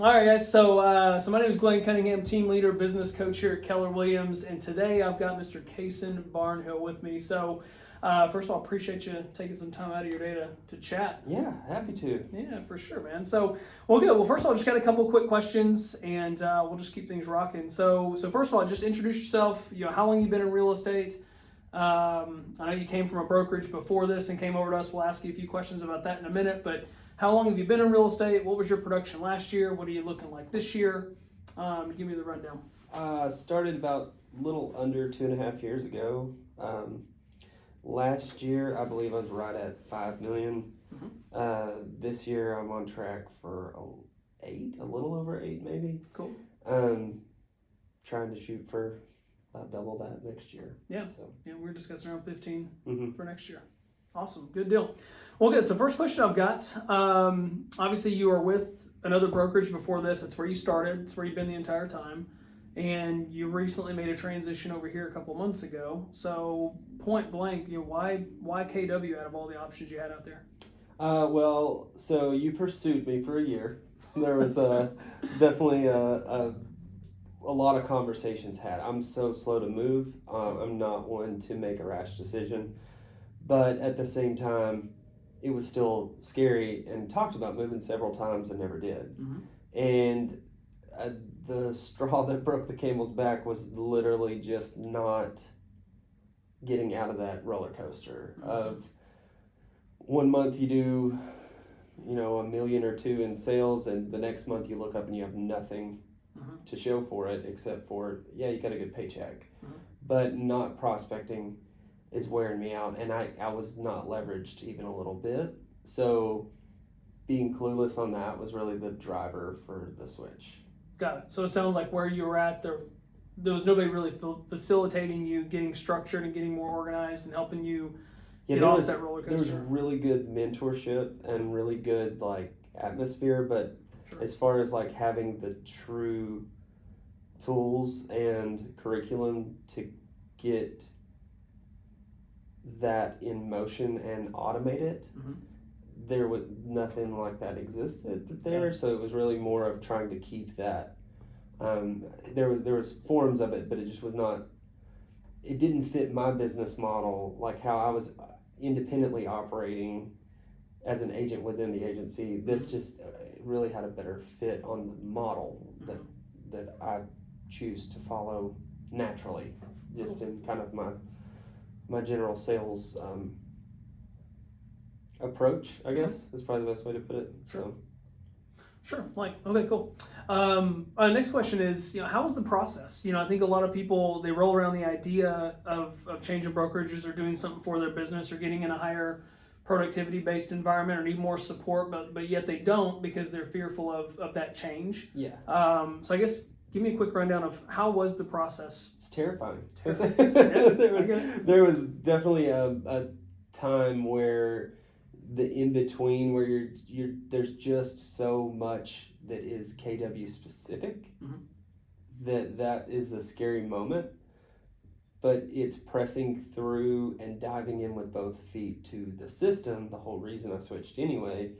All right, guys. So my name is Glenn Cunningham, team leader, business coach here at Keller Williams, and today I've got Mr. Cason Barnhill with me. So, first of all, appreciate you taking some time out of your day to chat. Yeah, happy to. Yeah, for sure, man. So, well, good. Well, first of all, just got a couple quick questions, and we'll just keep things rocking. So first of all, just introduce yourself. You know, how long you've been in real estate. I know you came from a brokerage before this and came over to us. We'll ask you a few questions about that in a minute, but how long have you been in real estate? What was your production last year? What are you looking like this year? Give me the rundown. Started about a little under 2.5 years ago. Last year, I believe I was right at 5 million. This year, I'm on track for a little over 8 maybe. Cool. Trying to shoot for about double that next year. Yeah. So Yeah, we're discussing around 15 mm-hmm. for next year. Awesome. Good deal. Well, good. So first question I've got, obviously you were with another brokerage before this. That's where you started. It's where you've been the entire time. And you recently made a transition over here a couple months ago. So point blank, you know, why KW out of all the options you had out there? Well, so you pursued me for a year. There was definitely a lot of conversations had. I'm so slow to move. I'm not one to make a rash decision. But at the same time, it was still scary and talked about moving several times and never did. Mm-hmm. And the straw that broke the camel's back was literally just not getting out of that roller coaster of 1 month you do, $1 million or $2 million in sales, and the next month you look up and you have nothing to show for it except for, you got a good paycheck. But not prospecting is wearing me out, and I was not leveraged even a little bit. So being clueless on that was really the driver for the switch. Got it. So it sounds like where you were at, there was nobody really facilitating you getting structured and getting more organized and helping you get off that roller coaster. There was really good mentorship and really good atmosphere, but as far as having the true tools and curriculum to get that in motion and automate it, there was nothing like that existed there. Okay. So it was really more of trying to keep that. There was forms of it, but it just was not. It didn't fit my business model, like how I was independently operating as an agent within the agency. This just really had a better fit on the model that I choose to follow naturally, just in kind of my general sales approach, I guess, is probably the best way to put it. Sure. Okay, cool. Next question is, how was the process? I think a lot of people, they roll around the idea of changing brokerages or doing something for their business or getting in a higher productivity-based environment or need more support, but yet they don't because they're fearful of that change. Yeah. So I guess give me a quick rundown of how was the process? It's terrifying. Yeah, there was definitely a time where the in-between where there's just so much that is KW specific that is a scary moment, but it's pressing through and diving in with both feet to the system, the whole reason I switched anyway,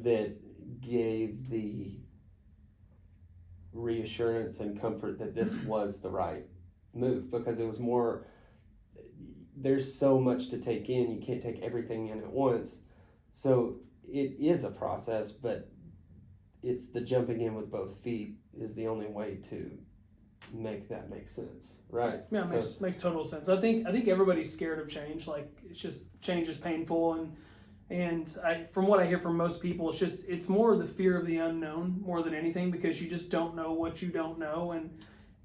that gave the reassurance and comfort that this was the right move, because it was more, there's so much to take in, you can't take everything in at once. So it is a process, but it's the jumping in with both feet is the only way to make that make sense, right? Yeah, makes total sense. I think everybody's scared of change. It's just change is painful, and from what I hear from most people, it's more the fear of the unknown more than anything, because you just don't know what you don't know, and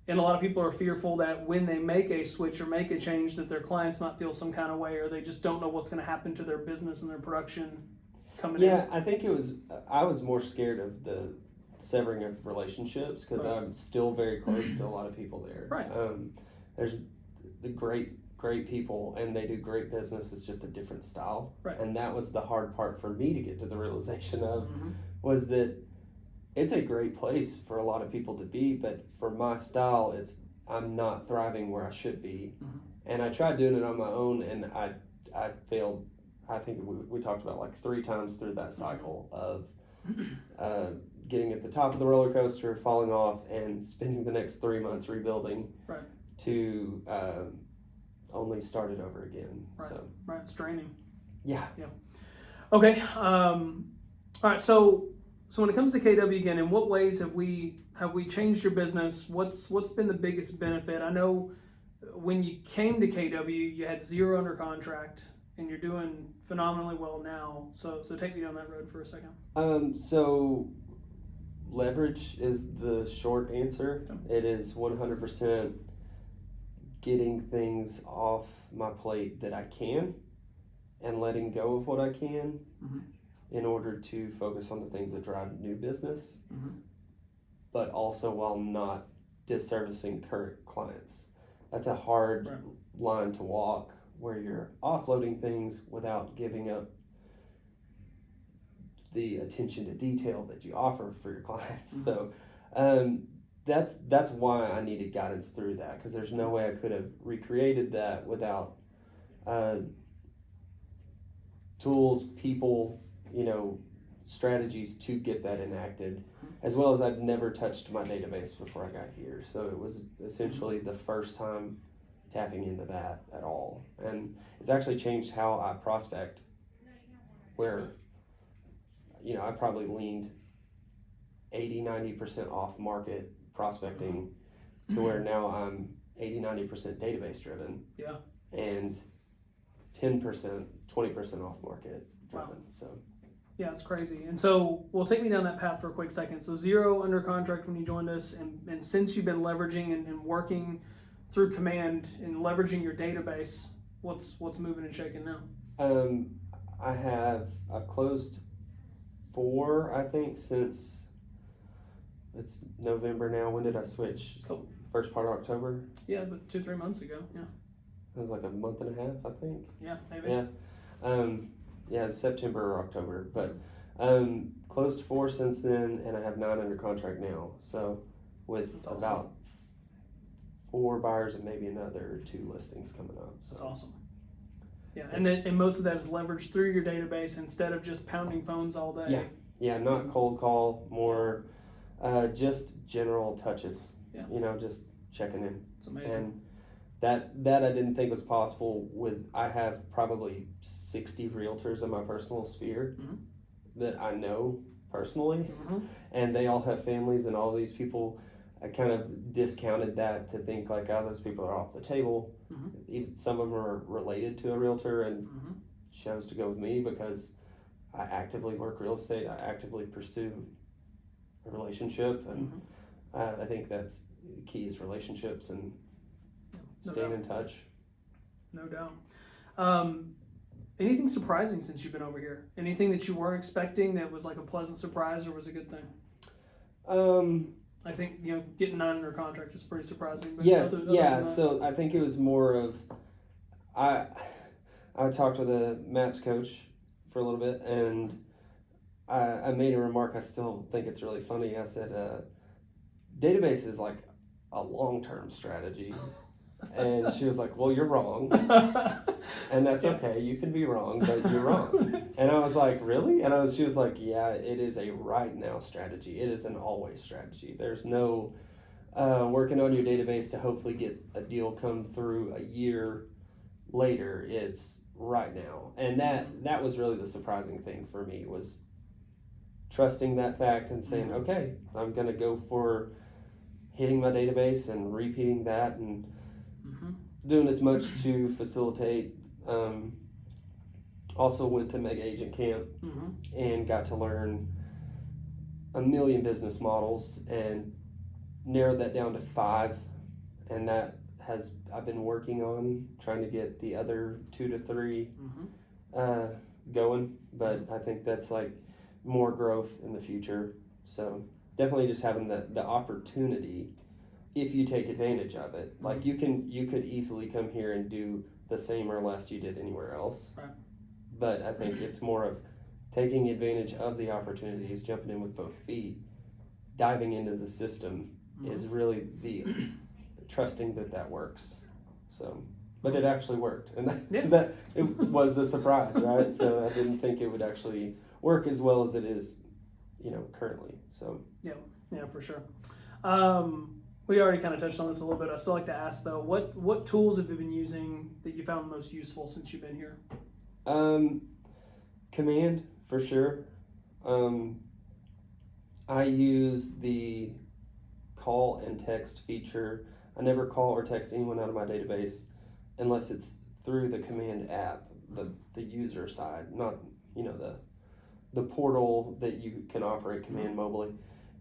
a lot of people are fearful that when they make a switch or make a change that their clients might feel some kind of way, or they just don't know what's going to happen to their business and their production coming in. Yeah, I think I was more scared of the severing of relationships, because I'm still very close to a lot of people there. Right. There's the great people, and they do great business. It's just a different style. Right. And that was the hard part for me to get to the realization of, was that it's a great place for a lot of people to be, but for my style, I'm not thriving where I should be. And I tried doing it on my own, and I failed. I think we talked about 3 times through that cycle of getting at the top of the roller coaster, falling off, and spending the next 3 months rebuilding Right. to only start it over again. Right. So Right. It's draining. yeah. Okay. All right. So when it comes to KW again, in what ways have we changed your business? What's been the biggest benefit? I know when you came to KW, you had 0 under contract, and you're doing phenomenally well now. So take me down that road for a second. So leverage is the short answer. Okay. It is 100% getting things off my plate that I can and letting go of what I can Mm-hmm. in order to focus on the things that drive new business, Mm-hmm. but also while not disservicing current clients. That's a hard Right. line to walk, where you're offloading things without giving up the attention to detail that you offer for your clients. Mm-hmm. So that's why I needed guidance through that, because there's no way I could have recreated that without tools, people, strategies to get that enacted, as well as I'd never touched my database before I got here. So it was essentially the first time tapping into that at all. And it's actually changed how I prospect, where, I probably leaned 80-90% off market prospecting to where now I'm 80-90% database driven. Yeah. And 10%, 20% off market driven. Wow. So Yeah, it's crazy. And so, well, take me down that path for a quick second. So 0 under contract when you joined us, and since you've been leveraging and working through Command and leveraging your database, what's moving and shaking now? I've closed 4, I think, since it's November now. When did I switch? Cool. First part of October? Yeah, but 2-3 months ago. Yeah. It was like a month and a half, I think. Yeah, maybe. Yeah. Yeah, it's September or October, but closed 4 since then, and I have 9 under contract now. So with That's awesome. about 4 buyers and maybe another 2 listings coming up. So That's awesome. Yeah, and most of that is leveraged through your database instead of just pounding phones all day. Yeah, not cold call, more just general touches. Yeah. Just checking in. It's amazing. And that I didn't think was possible I have probably 60 realtors in my personal sphere Mm-hmm. that I know personally, Mm-hmm. and they all have families, and all these people, I kind of discounted that to think like, oh, those people are off the table. Mm-hmm. Even some of them are related to a realtor and Mm-hmm. chose to go with me because I actively work real estate. I actively pursue a relationship, and Mm-hmm. I think that's the key, is relationships and No staying doubt. in touch. No doubt. Anything surprising since you've been over here? Anything that you weren't expecting that was like a pleasant surprise or was a good thing? I think, getting 9 under contract is pretty surprising. But Yes, other yeah. than that- So I think it was more of, I talked with a MAPS coach for a little bit, and I made a remark. I still think it's really funny. I said, database is like a long-term strategy. And she was like, well, you're wrong. And that's okay. You can be wrong, but you're wrong. And I was like, really? And she was like, yeah, it is a right now strategy. It is an always strategy. There's no working on your database to hopefully get a deal come through a year later. It's right now. And that was really the surprising thing for me, was trusting that fact and saying, okay, I'm going to go for hitting my database and repeating that, and doing as much to facilitate. Also went to Mega Agent Camp and got to learn a million business models and narrowed that down to 5, and that I've been working on trying to get the other 2 to 3 going, but I think that's like more growth in the future. So definitely just having the opportunity, if you take advantage of it. Like you could easily come here and do the same or less you did anywhere else. Right. But I think it's more of taking advantage of the opportunities, jumping in with both feet, diving into the system is really the trusting that works. So, but it actually worked, and that it was a surprise, right? So I didn't think it would actually work as well as it is currently. So Yeah, for sure. We already kind of touched on this a little bit. I still like to ask though, what tools have you been using that you found most useful since you've been here? Command for sure. I use the call and text feature. I never call or text anyone out of my database unless it's through the Command app, the user side, not the portal that you can operate Command mobily.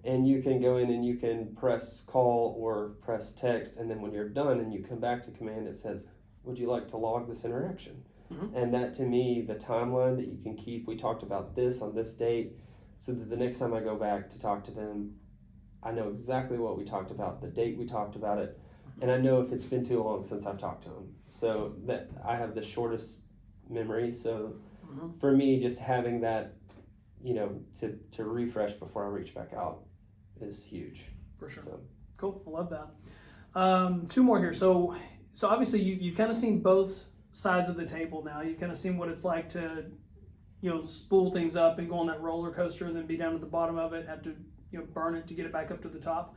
And you can go in and you can press call or press text, and then when you're done and you come back to Command, it says, would you like to log this interaction? Mm-hmm. And that, to me, the timeline that you can keep, we talked about this on this date, so that the next time I go back to talk to them, I know exactly what we talked about, the date we talked about it, and I know if it's been too long since I've talked to them. So that I have the shortest memory. So for me, just having that, to refresh before I reach back out is huge. For sure. So. Cool. I love that. Two more here. So obviously you've kind of seen both sides of the table now. You've kind of seen what it's like to, spool things up and go on that roller coaster and then be down at the bottom of it and have to, burn it to get it back up to the top.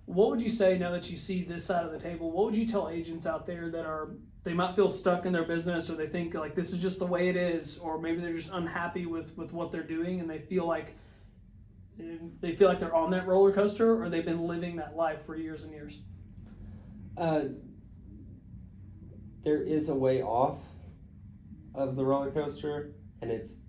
What would you say now that you see this side of the table? What would you tell agents out there that they might feel stuck in their business, or they think like this is just the way it is, or maybe they're just unhappy with what they're doing and they feel like they're on that roller coaster, or they've been living that life for years and years? There is a way off of the roller coaster, and it's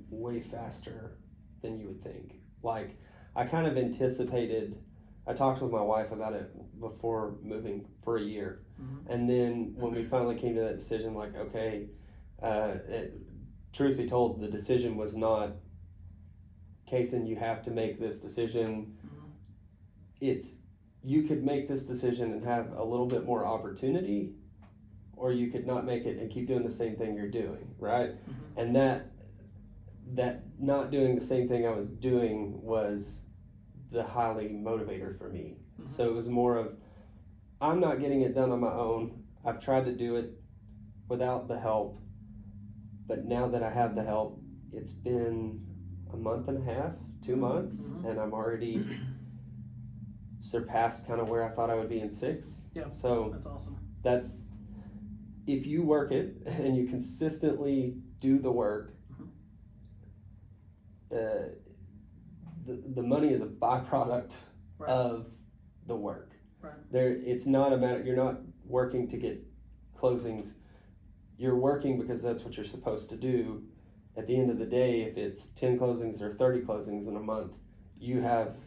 way faster than you would think. Like, I kind of anticipated, I talked with my wife about it before moving for a year. Mm-hmm. And then when we finally came to that decision, like, okay, truth be told, the decision was not, Cason, you have to make this decision. Mm-hmm. It's, you could make this decision and have a little bit more opportunity, or you could not make it and keep doing the same thing you're doing, right? Mm-hmm. And that not doing the same thing I was doing was the highly motivator for me. Mm-hmm. So it was more of, I'm not getting it done on my own. I've tried to do it without the help, but now that I have the help, it's been a month and a half, 2 months, mm-hmm. and I'm already surpassed kind of where I thought I would be in 6. Yeah, so that's awesome. That's, if you work it and you consistently do the work, mm-hmm. The money is a byproduct right. of the work. Right. It's not a matter, you're not working to get closings. You're working because that's what you're supposed to do. At the end of the day, if it's 10 closings or 30 closings in a month, you have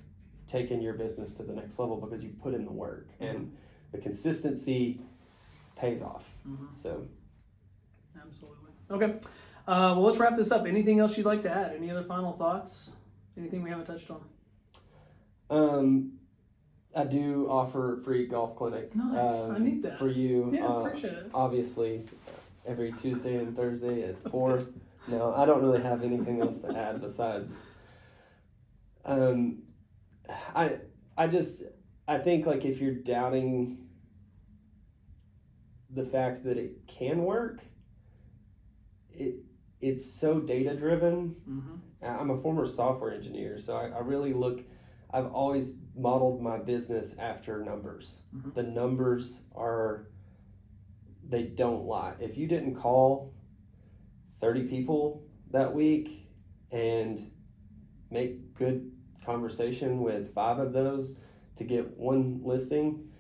taken your business to the next level because you put in the work. Mm-hmm. And the consistency pays off. Mm-hmm. So, absolutely. Okay. Well, let's wrap this up. Anything else you'd like to add? Any other final thoughts? Anything we haven't touched on? I do offer free golf clinic. Nice. I need that. For you. Yeah, appreciate it. Obviously, every Tuesday and Thursday at 4. No, I don't really have anything else to add besides. I think like if you're doubting the fact that it can work, it's so data driven. Mm-hmm. I'm a former software engineer, so I really I've always modeled my business after numbers. Mm-hmm. The numbers they don't lie. If you didn't call 30 people that week and make good conversation with 5 of those to get 1 listing,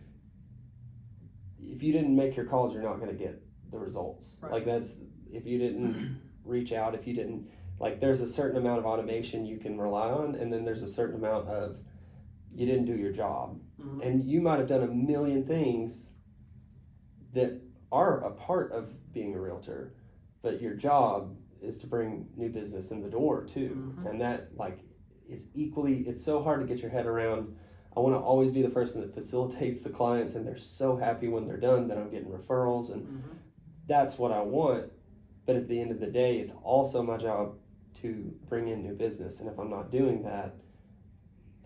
if you didn't make your calls, you're not going to get the results. Right. Like that's, if you didn't reach out, if you didn't, like there's a certain amount of automation you can rely on, and then there's a certain amount of you didn't do your job. Mm-hmm. And you might have done a million things that are a part of being a realtor, but your job is to bring new business in the door too. Mm-hmm. And that like is equally, it's so hard to get your head around. I want to always be the person that facilitates the clients, and they're so happy when they're done that I'm getting referrals, and mm-hmm. that's what I want. But at the end of the day, it's also my job to bring in new business. And if I'm not doing that,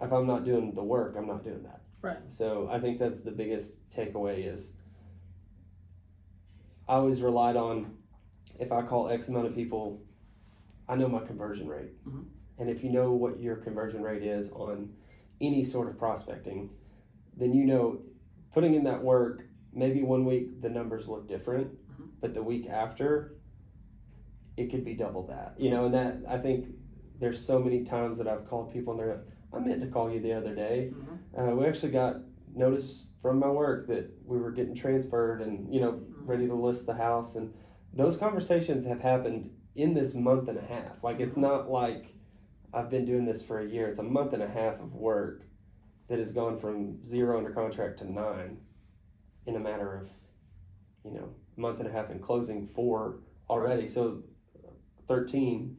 if I'm not doing the work, I'm not doing that. Right. So I think that's the biggest takeaway is I always relied on, if I call X amount of people, I know my conversion rate. Mm-hmm. and if you know what your conversion rate is on any sort of prospecting, then you know putting in that work, maybe one week the numbers look different, but the week after it could be double that. And that, I think there's so many times that I've called people and they're like, I meant to call you the other day. We actually got notice from my work that we were getting transferred and ready to list the house, and those conversations have happened in this month and a half. Like, it's not like I've been doing this for a year. It's a month and a half of work that has gone from 0 under contract to 9 in a matter of month and a half, and closing 4 already. So 13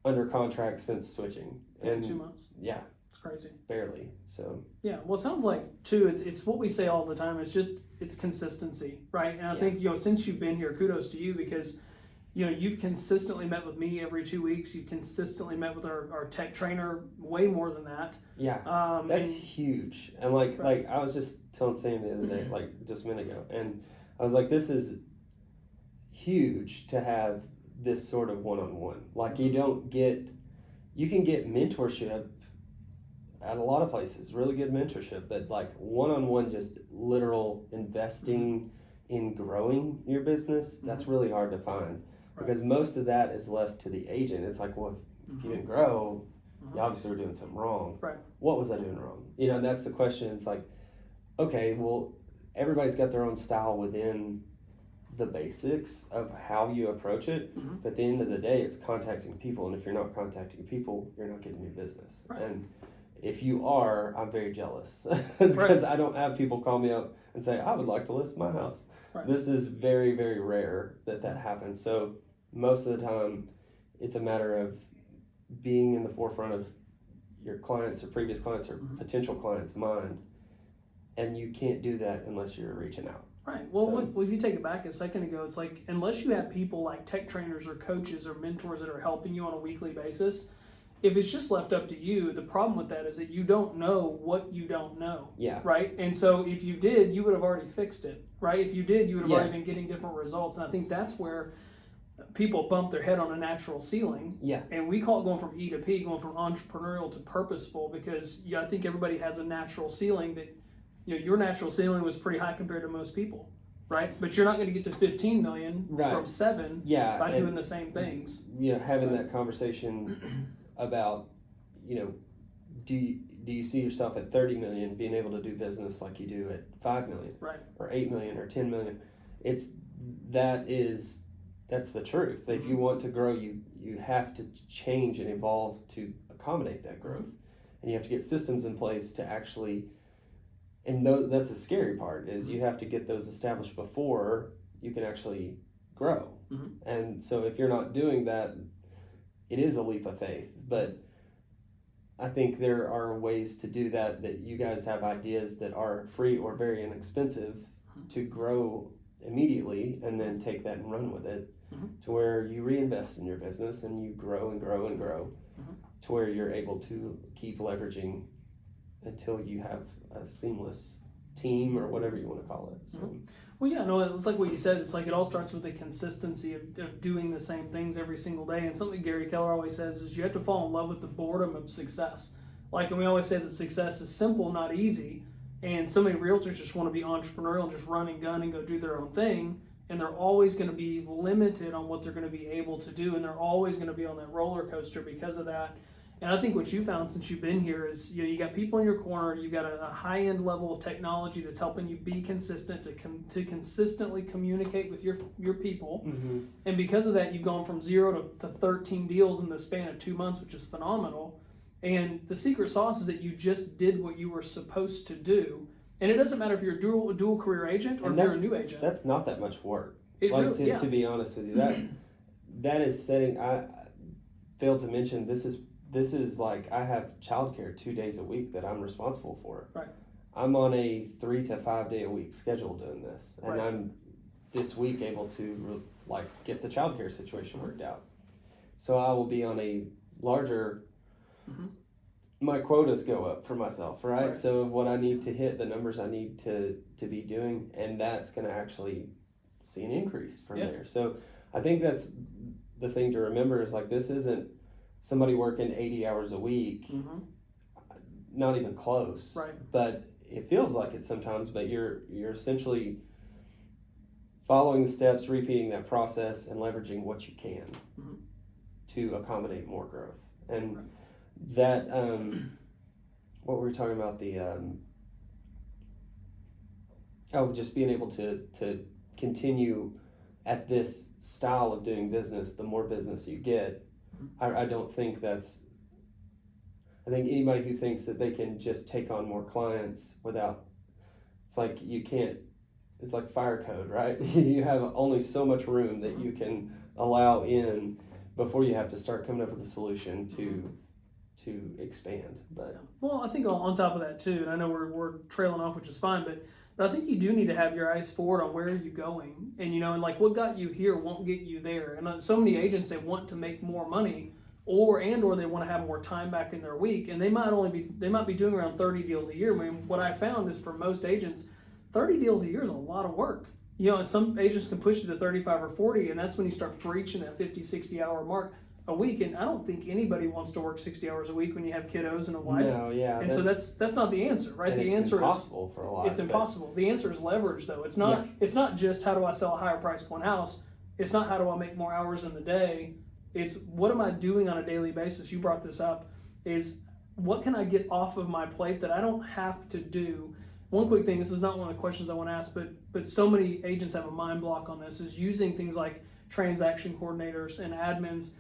under contract since switching. And 2 months. Yeah. It's crazy. Barely. So yeah, well, it sounds like too, it's what we say all the time. It's consistency, right? And I think since you've been here, kudos to you, because you've consistently met with me every 2 weeks. You've consistently met with our tech trainer way more than that. Yeah, that's huge. And like I was just telling Sam the other day, like just a minute ago, and I was like, this is huge to have this sort of one-on-one. Like, you can get mentorship at a lot of places, really good mentorship, but like one-on-one, just literal investing in growing your business, that's really hard to find, because most of that is left to the agent. It's like, well, if you didn't grow, you obviously were doing something wrong. Right. What was I doing wrong? And that's the question. It's like, okay, well, everybody's got their own style within the basics of how you approach it, but at the end of the day, it's contacting people, and if you're not contacting people, you're not getting new business. Right. And if you are, I'm very jealous, because I don't have people call me up and say, I would like to list my house. Right. This is very, very rare that happens. So most of the time, it's a matter of being in the forefront of your clients or previous clients or potential clients' mind, and you can't do that unless you're reaching out. Right. Well, if you take it back a second ago, it's like, unless you have people like tech trainers or coaches or mentors that are helping you on a weekly basis, if it's just left up to you, the problem with that is that you don't know what you don't know. Yeah. Right? And so if you did, you would have already fixed it. Right? If you did, you would have already been getting different results. And I think that's where people bump their head on a natural ceiling. Yeah. And we call it going from E to P, going from entrepreneurial to purposeful, because I think everybody has a natural ceiling that, your natural ceiling was pretty high compared to most people, right? But you're not going to get to 15 million from 7 by doing the same things. Having that conversation about, do you see yourself at 30 million being able to do business like you do at 5 million, right? Or 8 million or 10 million? That's the truth. If you want to grow, you have to change and evolve to accommodate that growth, and you have to get systems in place to actually. And that's the scary part, is you have to get those established before you can actually grow. And so if you're not doing that, it is a leap of faith. But I think there are ways to do that you guys have ideas that are free or very inexpensive to grow immediately, and then take that and run with it to where you reinvest in your business and you grow and grow and grow to where you're able to keep leveraging until you have a seamless team, or whatever you want to call it. So. Well, yeah, no, it's like what you said. It's like it all starts with the consistency of doing the same things every single day. And something Gary Keller always says is you have to fall in love with the boredom of success. Like, and we always say that success is simple, not easy. And so many realtors just want to be entrepreneurial and just run and gun and go do their own thing. And they're always going to be limited on what they're going to be able to do. And they're always going to be on that roller coaster because of that. And I think what you found since you've been here is you got people in your corner, you've got a high-end level of technology that's helping you be consistent, to consistently communicate with your people. And because of that, you've gone from 0 to 13 deals in the span of 2 months, which is phenomenal. And the secret sauce is that you just did what you were supposed to do. And it doesn't matter if you're a dual career agent or if you're a new agent. That's not that much work. To be honest with you, that is setting. I failed to mention this is like, I have childcare 2 days a week that I'm responsible for. Right. I'm on a 3 to 5 day a week schedule doing this, and I'm this week able to get the childcare situation worked out. So I will be on a larger. My quotas go up for myself, right? So what I need to hit, the numbers I need to be doing, and that's going to actually see an increase from there. So I think that's the thing to remember, is like, this isn't somebody working 80 hours a week, not even close. Right. But it feels like it sometimes, but you're essentially following the steps, repeating that process, and leveraging what you can to accommodate more growth. And that, what were we talking about? Just being able to continue at this style of doing business, the more business you get. I don't think I think anybody who thinks that they can just take on more clients without, it's like you can't, it's like fire code, right? You have only so much room that you can allow in before you have to start coming up with a solution to expand. But well, I think on top of that too, and I know we're trailing off, which is fine, but I think you do need to have your eyes forward on where are you going, and and like what got you here won't get you there. And so many agents, they want to make more money, or they want to have more time back in their week, and they might be doing around 30 deals a year. I mean, what I found is for most agents, 30 deals a year is a lot of work. Some agents can push it to 35 or 40, and that's when you start breaching that 50, 60 hour mark a week. And I don't think anybody wants to work 60 hours a week when you have kiddos and a wife. No, yeah. And so that's not the answer, right? The answer impossible for a lot. It's impossible. The answer is leverage, though. It's not just how do I sell a higher price point house. It's not how do I make more hours in the day. It's what am I doing on a daily basis? You brought this up. Is what can I get off of my plate that I don't have to do? One quick thing, this is not one of the questions I want to ask, but so many agents have a mind block on this, is using things like transaction coordinators and admins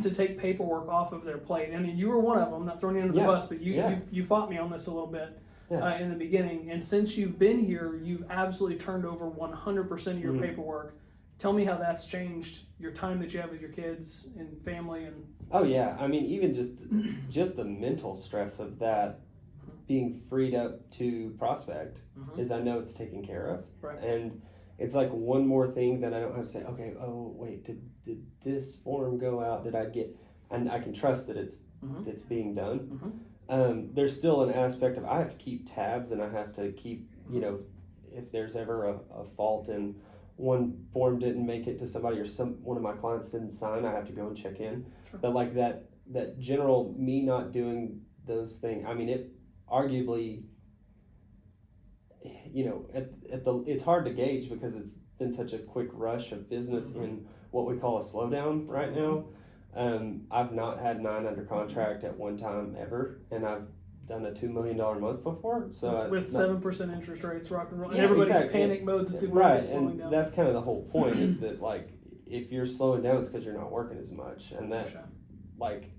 to take paperwork off of their plate. I mean, you were one of them, not throwing you under the bus, but you fought me on this a little bit in the beginning. And since you've been here, you've absolutely turned over 100% of your paperwork. Tell me how that's changed your time that you have with your kids and family. And oh yeah, I mean, even just the mental stress of that being freed up to prospect is I know it's taken care of, right. And it's like one more thing that I don't have to say, okay, oh wait, did this form go out? Did I get, and I can trust that it's being done. There's still an aspect of I have to keep tabs, and I have to keep, if there's ever a fault and one form didn't make it to somebody, or one of my clients didn't sign, I have to go and check in. Sure. But like that general me not doing those things, I mean, it arguably, it's hard to gauge because it's been such a quick rush of business in what we call a slowdown right now. I've not had 9 under contract at one time ever, and I've done a $2 million month before. So with 7% interest rates, rock and roll, and everybody's panic mode that the right, is slowing and down. That's kind of the whole point is that like if you're slowing down, it's because you're not working as much, and that like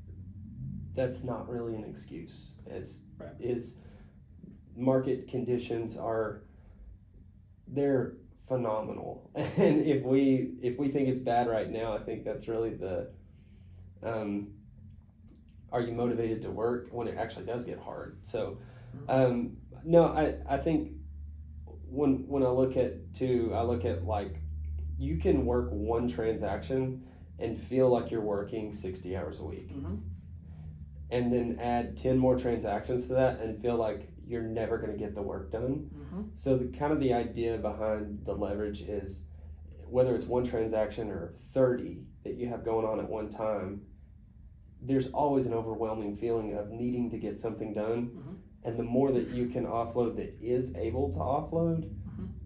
that's not really an excuse. Is market conditions they're phenomenal, and if we think it's bad right now, I think that's really the are you motivated to work when it actually does get hard? So no, I think when I look at like you can work one transaction and feel like you're working 60 hours a week, and then add 10 more transactions to that and feel like you're never going to get the work done. So the idea behind the leverage is whether it's one transaction or 30 that you have going on at one time, there's always an overwhelming feeling of needing to get something done. And the more that you can offload that is able to offload,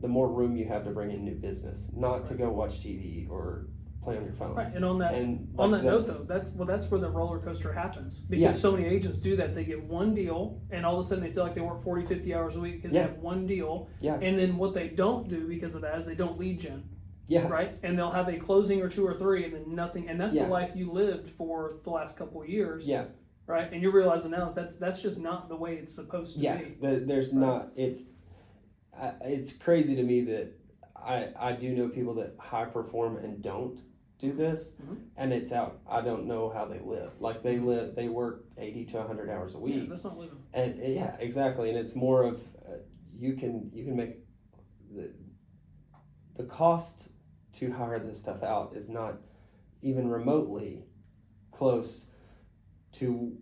the more room you have to bring in new business, not to go watch TV or play on your phone. Right, and on that note though, that's where the roller coaster happens, because so many agents do that. They get one deal and all of a sudden they feel like they work 40, 50 hours a week because they have one deal. And then what they don't do because of that is they don't lead gen. Right? And they'll have a closing or 2 or 3 and then nothing, and that's the life you lived for the last couple of years. Right? And you're realizing now that that's just not the way it's supposed to be. There's not, it's crazy to me that I do know people that high perform and don't do this, and it's out. I don't know how they live. Like they work 80 to 100 hours a week. That's not living. And exactly. And it's more of you can make the cost to hire this stuff out is not even remotely close to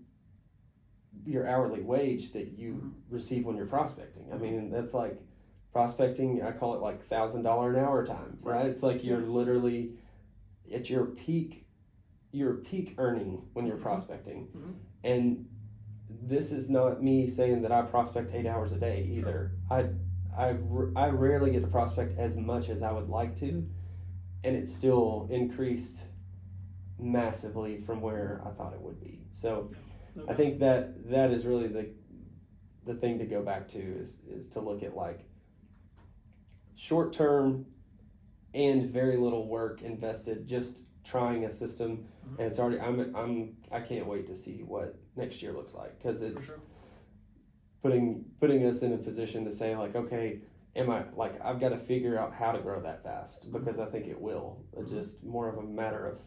your hourly wage that you receive when you're prospecting. I mean, that's like prospecting, I call it like $1,000 an hour time, right? It's like you're literally at your peak your peak earning when you're prospecting. Mhm. And this is not me saying that I prospect 8 hours a day either. Sure. I rarely get to prospect as much as I would like to, and it still increased massively from where I thought it would be. So Okay. I think that is really the thing to go back to is to look at like short term and very little work invested just trying a system, and it's already I can't wait to see what next year looks like, because it's For sure. putting us in a position to say like, okay, I've got to figure out how to grow that fast, because I think it will. It's just more of a matter of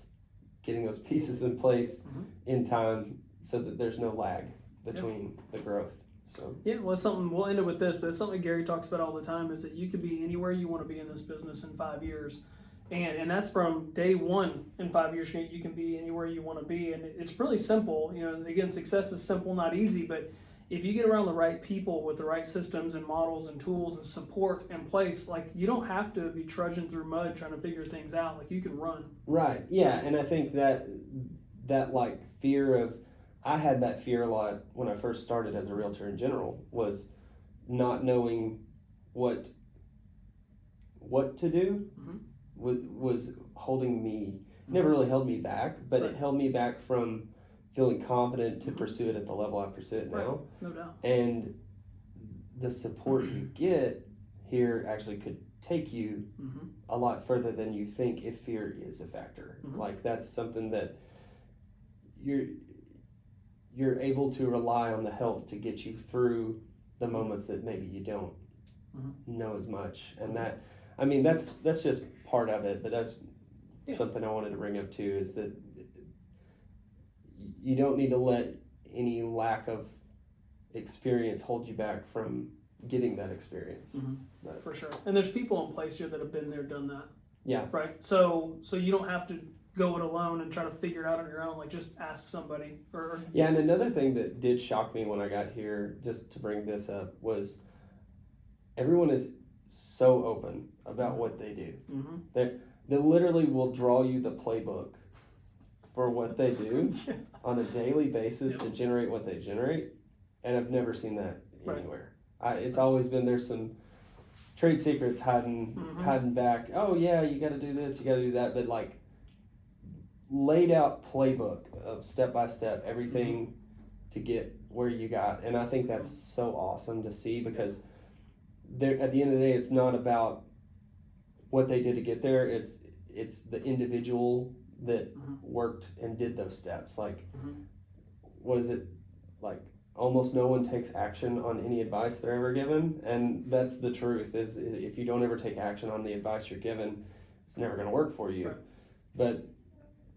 getting those pieces in place in time so that there's no lag between the growth. So Yeah, well, it's something, we'll end it with this, but it's something Gary talks about all the time, is that you could be anywhere you want to be in this business in 5 years. And that's from day one. In 5 years, you can be anywhere you want to be. And it's really simple. You know, again, success is simple, not easy, but if you get around the right people with the right systems and models and tools and support in place, like, you don't have to be trudging through mud trying to figure things out. Like, you can run. right, yeah, and I think that like fear of, I had that fear a lot when I first started as a realtor in general, was not knowing what to do. Was holding me, never really held me back, but it held me back from feeling confident to pursue it at the level I pursue it now. No doubt. And the support you get here actually could take you a lot further than you think if fear is a factor. Like, that's something that you're able to rely on the help to get you through the moments that maybe you don't know as much. And that, I mean, that's just part of it, but that's something I wanted to bring up too, is that you don't need to let any lack of experience hold you back from getting that experience. For sure. And there's people in place here that have been there, done that. Yeah. Right. So you don't have to go it alone and try to figure it out on your own. Like, just ask somebody. Yeah, and another thing that did shock me when I got here, just to bring this up, was everyone is so open about what they do. They literally will draw you the playbook for what they do on a daily basis to generate what they generate, and I've never seen that anywhere. It's always been, there's some trade secrets hiding back. Oh yeah, you got to do this, you got to do that, but like, laid out playbook of step by step everything to get where you got. And I think that's so awesome to see, because there, at the end of the day, it's not about what they did to get there. It's the individual that worked and did those steps. Like, what is it, like, almost no one takes action on any advice they're ever given, and that's the truth. Is if you don't ever take action on the advice you're given, it's never going to work for you. But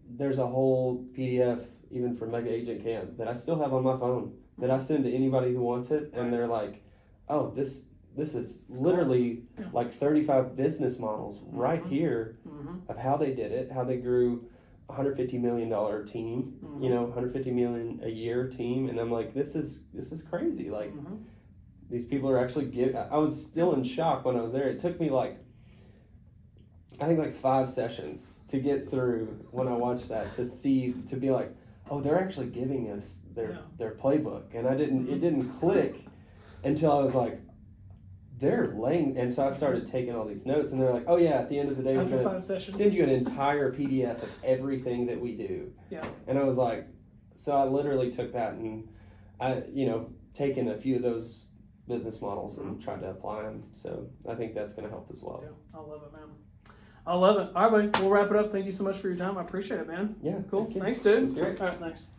there's a whole PDF, even from Mega Agent Camp, that I still have on my phone that I send to anybody who wants it, and they're like, oh, this is literally like 35 business models right here of how they did it, how they grew $150 million team, you know, $150 million a year team. And I'm like, this is crazy. Like, these people are actually I was still in shock when I was there. It took me like, I think like 5 sessions to get through when I watched that, to be like, oh, they're actually giving us their playbook. And it didn't click until I was like, they're laying, and so I started taking all these notes, and they're like, oh yeah, at the end of the day, we're going to send you an entire PDF of everything that we do. Yeah. And I was like, so I literally took that, and I, taken a few of those business models and tried to apply them. So I think that's going to help as well. Yeah, I love it, man. I love it. All right, buddy, we'll wrap it up. Thank you so much for your time. I appreciate it, man. Yeah. Cool. Thanks, dude. That's great. All right, thanks.